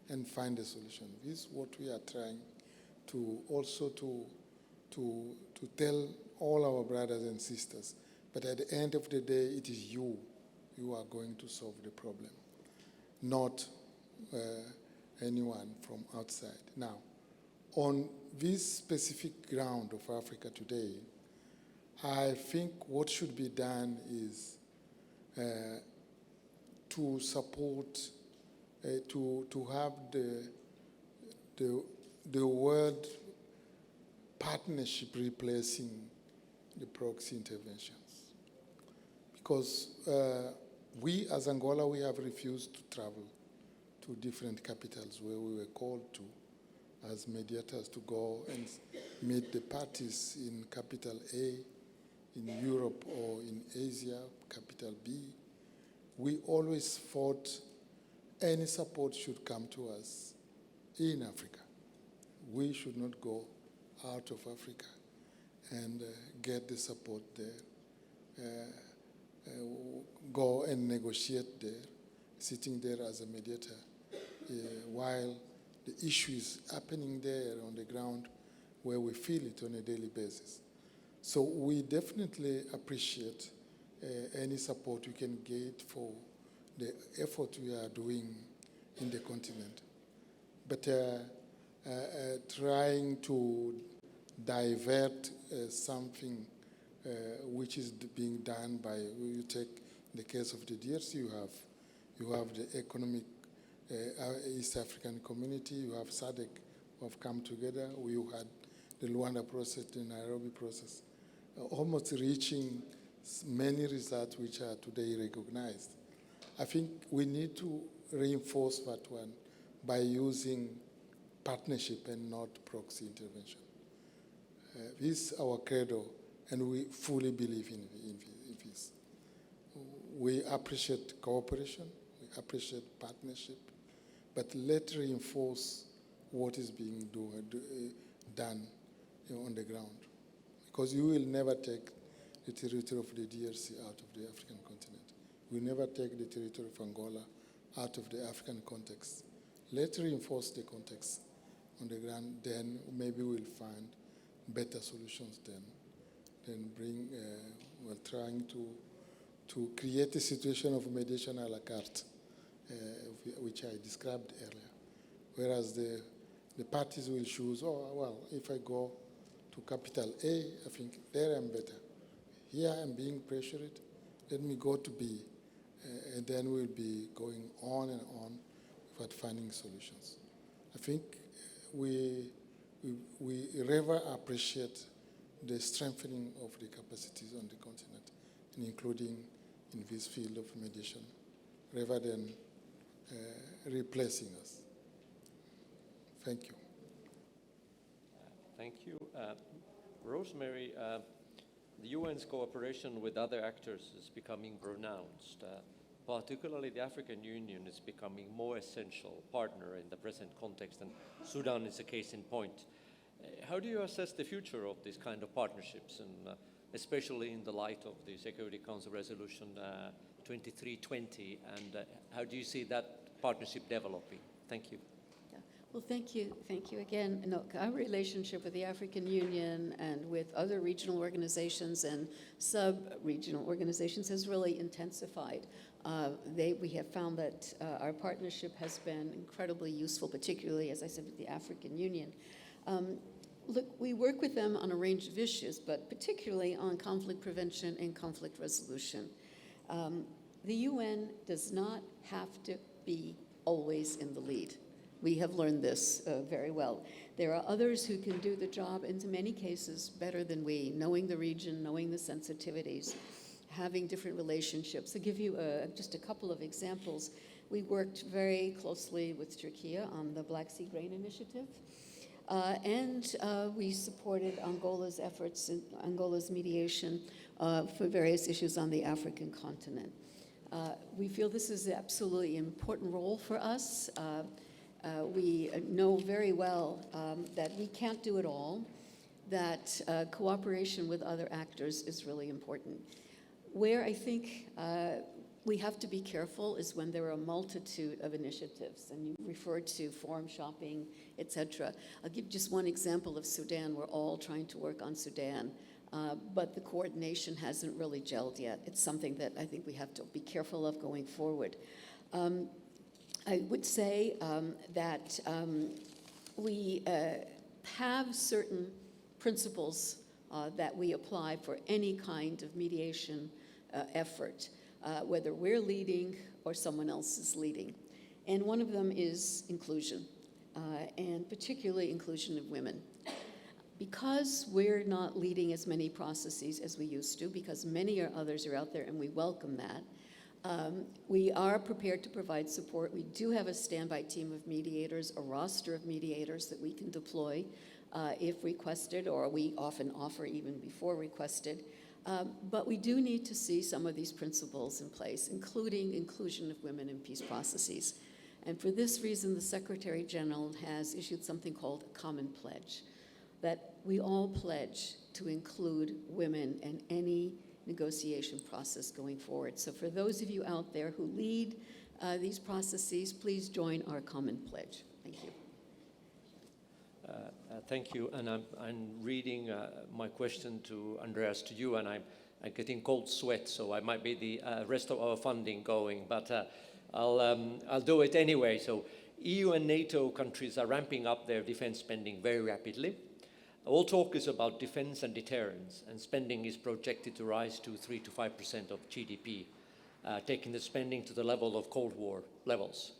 and find a solution. This is what we are trying to also to tell all our brothers and sisters. But at the end of the day, it is you are going to solve the problem, not anyone from outside. Now, on this specific ground of Africa today, I think what should be done is to support, to have the word partnership replacing the proxy interventions. Because we, as Angola, we have refused to travel to different capitals where we were called to as mediators to go and meet the parties in capital A, in Europe, or in Asia, capital B. We always thought any support should come to us in Africa. We should not go out of Africa and get the support there, go and negotiate there, sitting there as a mediator, while the issue is happening there on the ground where we feel it on a daily basis. So we definitely appreciate any support we can get for the effort we are doing in the continent. But trying to divert something which is being done by, you take the case of the DRC, you have the economic East African community, you have SADC who have come together, you had the Luanda process, the Nairobi process, almost reaching many results which are today recognized. I think we need to reinforce that one by using partnership and not proxy intervention. This is our credo, and we fully believe in this. We appreciate cooperation, we appreciate partnership, but let's reinforce what is being done on the ground. Because you will never take the territory of the DRC out of the African continent. We will never take the territory of Angola out of the African context. Let's reinforce the context on the ground, then maybe we'll find better solutions than trying to create a situation of mediation a la carte, which I described earlier. Whereas the parties will choose, oh, well, if I go to capital A, I think there I'm better. Here I'm being pressured, let me go to B. And then we'll be going on and on without finding solutions. I think we rather appreciate the strengthening of the capacities on the continent, and including in this field of mediation, rather than replacing us. Thank you. Thank you. Rosemary, the UN's cooperation with other actors is becoming pronounced. Particularly the African Union is becoming more essential partner in the present context, and Sudan is a case in point. How do you assess the future of this kind of partnerships, and especially in the light of the Security Council Resolution 2320, and how do you see that partnership developing? Thank you. Yeah. Well, thank you again. No, our relationship with the African Union and with other regional organizations and sub-regional organizations has really intensified. We have found that our partnership has been incredibly useful, particularly, as I said, with the African Union. Look, we work with them on a range of issues, but particularly on conflict prevention and conflict resolution. The UN does not have to be always in the lead. We have learned this very well. There are others who can do the job, in many cases, better than we, knowing the region, knowing the sensitivities, having different relationships. I'll give you just a couple of examples. We worked very closely with Turkey on the Black Sea Grain Initiative. And we supported Angola's efforts, Angola's mediation for various issues on the African continent. We feel this is an absolutely important role for us. We know very well that we can't do it all, that cooperation with other actors is really important. Where I think we have to be careful is when there are a multitude of initiatives, and you referred to forum shopping, etc. I'll give just one example of Sudan. We're all trying to work on Sudan, but the coordination hasn't really gelled yet. It's something that I think we have to be careful of going forward. I would say that we have certain principles that we apply for any kind of mediation effort, whether we're leading or someone else is leading. And one of them is inclusion, and particularly inclusion of women. Because we're not leading as many processes as we used to, because many others are out there and we welcome that, we are prepared to provide support. We do have a standby team of mediators, a roster of mediators that we can deploy if requested, or we often offer even before requested. But we do need to see some of these principles in place, including inclusion of women in peace processes. And for this reason, the Secretary General has issued something called a common pledge, that we all pledge to include women in any negotiation process going forward. So for those of you out there who lead these processes, please join our common pledge. Thank you. Thank you, and I'm reading my question to Andreas, to you, and I'm getting cold sweat, so I might be the rest of our funding going, but I'll do it anyway. So EU and NATO countries are ramping up their defense spending very rapidly. All talk is about defense and deterrence, and spending is projected to rise to 3 to 5% of GDP, taking the spending to the level of Cold War levels.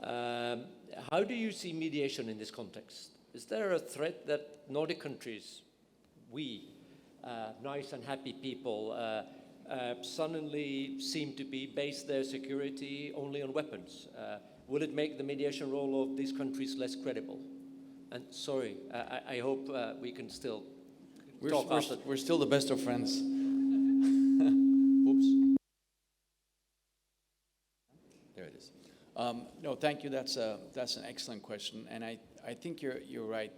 How do you see mediation in this context? Is there a threat that Nordic countries, we, nice and happy people, suddenly seem to base their security only on weapons? Will it make the mediation role of these countries less credible? And sorry, I hope we can still talk after. We're still the best of friends. Oops. There it is. No, thank you. That's an excellent question, and I think you're right.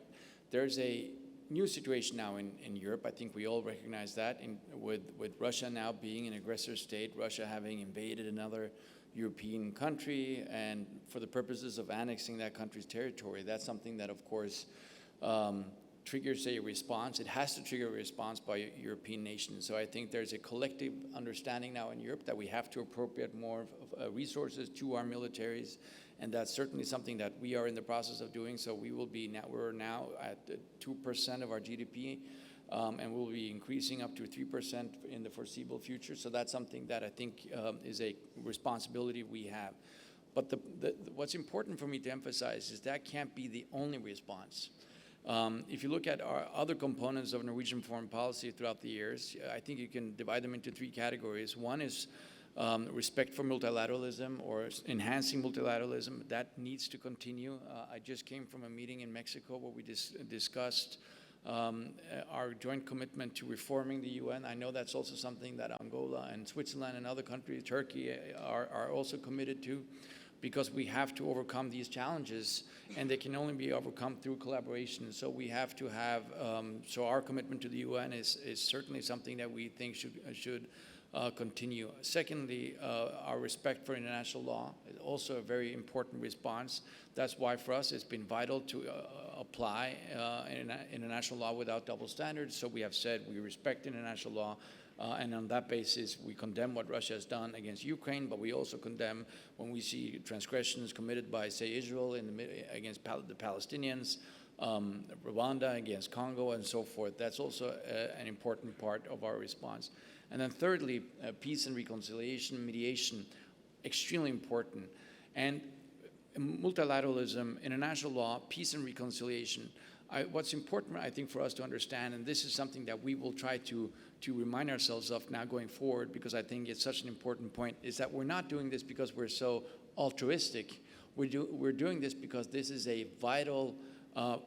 There's a new situation now in Europe. I think we all recognize that, with Russia now being an aggressor state, Russia having invaded another European country, and for the purposes of annexing that country's territory. That's something that, of course, triggers a response. It has to trigger a response by European nations. So I think there's a collective understanding now in Europe that we have to appropriate more resources to our militaries, and that's certainly something that we are in the process of doing. So we're now at 2% of our GDP, and we'll be increasing up to 3% in the foreseeable future. So that's something that I think is a responsibility we have. But what's important for me to emphasize is that can't be the only response. If you look at our other components of Norwegian foreign policy throughout the years, I think you can divide them into 3 categories. One is respect for multilateralism, or enhancing multilateralism. That needs to continue. I just came from a meeting in Mexico where we discussed our joint commitment to reforming the UN. I know that's also something that Angola and Switzerland and other countries, Turkey, are also committed to. because we have to overcome these challenges, and they can only be overcome through collaboration. So we have to have, so our commitment to the UN is certainly something that we think should continue. Secondly, our respect for international law is also a very important response. That's why for us it's been vital to apply international law without double standards. So we have said we respect international law, and on that basis we condemn what Russia has done against Ukraine, but we also condemn when we see transgressions committed by, say, Israel against the Palestinians, Rwanda against Congo, and so forth. That's also an important part of our response. And then thirdly, peace and reconciliation, mediation, extremely important. And multilateralism, international law, peace and reconciliation. What's important, I think, for us to understand, and this is something that we will try to remind ourselves of now going forward, because I think it's such an important point, is that we're not doing this because we're so altruistic. We're doing this because this is a vital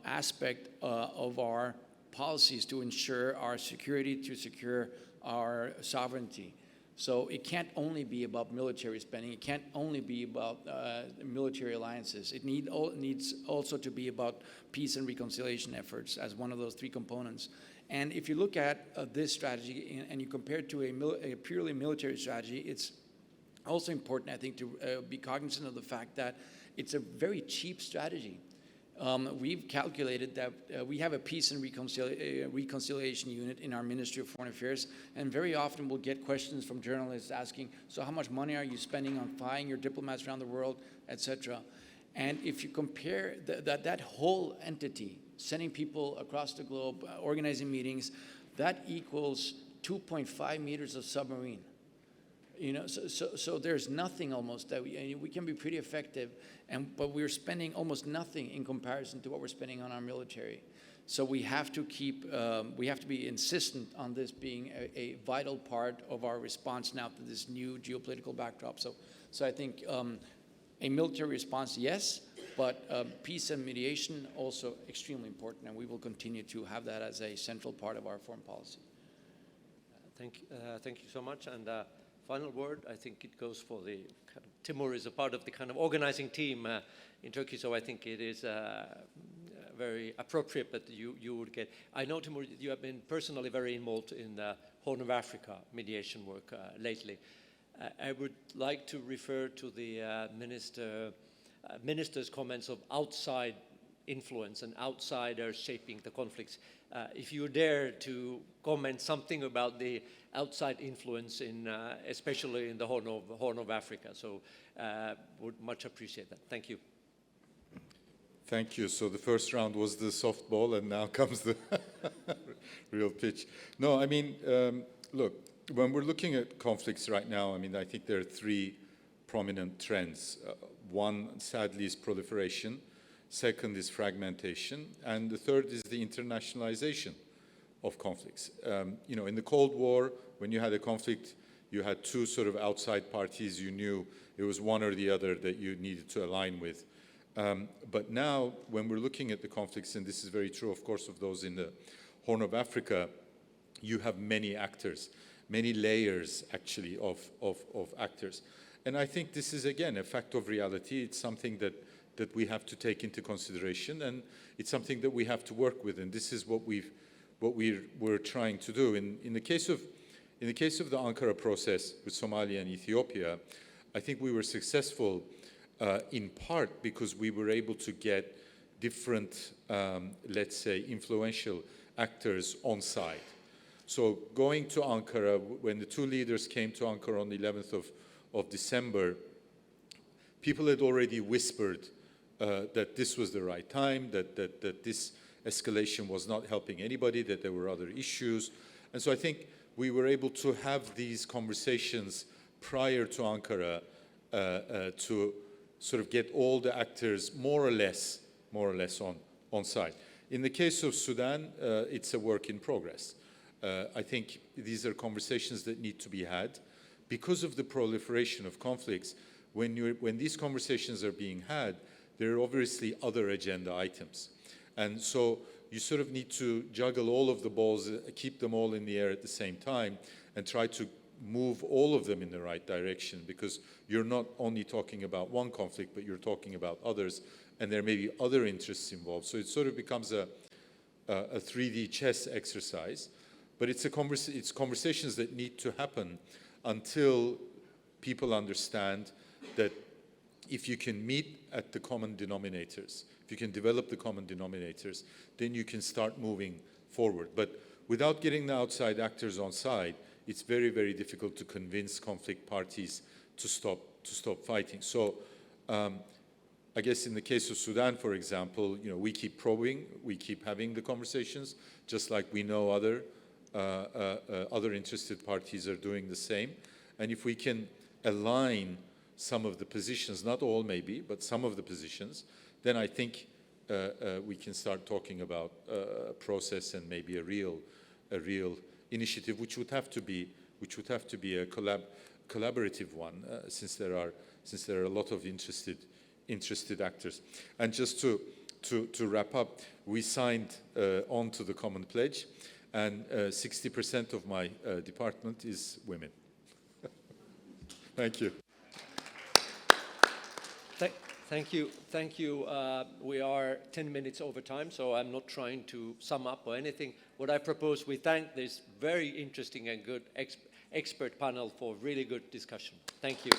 aspect of our policies to ensure our security, to secure our sovereignty. So it can't only be about military spending. It can't only be about military alliances. It needs also to be about peace and reconciliation efforts as one of those three components. And if you look at this strategy and you compare it to a purely military strategy, it's also important, I think, to be cognizant of the fact that it's a very cheap strategy. We've calculated that we have a peace and reconciliation unit in our Ministry of Foreign Affairs, and very often we'll get questions from journalists asking, so how much money are you spending on flying your diplomats around the world, etc. And if you compare that whole entity, sending people across the globe, organizing meetings, that equals 2.5 meters of submarine. So there's nothing almost that we can be pretty effective, but we're spending almost nothing in comparison to what we're spending on our military. So we have to be insistent on this being a vital part of our response now to this new geopolitical backdrop. So I think a military response, yes, but peace and mediation also extremely important, and we will continue to have that as a central part of our foreign policy. Thank you so much. And final word, I think it goes for the Timur is a part of the kind of organizing team in Turkey, so I think it is very appropriate that you would get. I know, Timur, you have been personally very involved in the Horn of Africa mediation work lately. I would like to refer to the minister's comments of outside influence and outsiders shaping the conflicts. If you dare to comment something about the outside influence in, especially in the Horn of Africa, so would much appreciate that. Thank you. Thank you. So the first round was the softball, and now comes the real pitch. No, I mean, look, when we're looking at conflicts right now, I mean, I think there are three prominent trends. One, sadly, is proliferation. Second is fragmentation. And the third is the internationalization of conflicts. In the Cold War, when you had a conflict, you had two sort of outside parties. You knew it was one or the other that you needed to align with. But now, when we're looking at the conflicts, and this is very true, of course, of those in the Horn of Africa, you have many actors, many layers, actually, of actors. And I think this is, again, a fact of reality. It's something that we have to take into consideration, and it's something that we have to work with. And this is what we're trying to do. In the case of the Ankara process with Somalia and Ethiopia, I think we were successful in part because we were able to get different, let's say, influential actors on side. So going to Ankara, when the two leaders came to Ankara on the 11th of December, people had already whispered that this was the right time, that this escalation was not helping anybody, that there were other issues. And so I think we were able to have these conversations prior to Ankara to sort of get all the actors more or less on side. In the case of Sudan, it's a work in progress. I think these are conversations that need to be had. Because of the proliferation of conflicts, when these conversations are being had, there are obviously other agenda items. And so you sort of need to juggle all of the balls, keep them all in the air at the same time, and try to move all of them in the right direction, because you're not only talking about one conflict, but you're talking about others, and there may be other interests involved. So it sort of becomes a 3D chess exercise, but it's conversations that need to happen until people understand that if you can meet at the common denominators, if you can develop the common denominators, then you can start moving forward. But without getting the outside actors on side, it's very, very difficult to convince conflict parties to stop fighting. So I guess in the case of Sudan, for example, we keep probing, we keep having the conversations, just like we know other interested parties are doing the same. And if we can align some of the positions, not all maybe, but some of the positions, then I think we can start talking about a process and maybe a real initiative, which would have to be a collaborative one, since there are a lot of interested actors. And just to wrap up, we signed on to the Common Pledge, and 60% of my department is women. Thank you. Thank you. We are 10 minutes over time, so I'm not trying to sum up or anything. What I propose, we thank this very interesting and good expert panel for really good discussion. Thank you.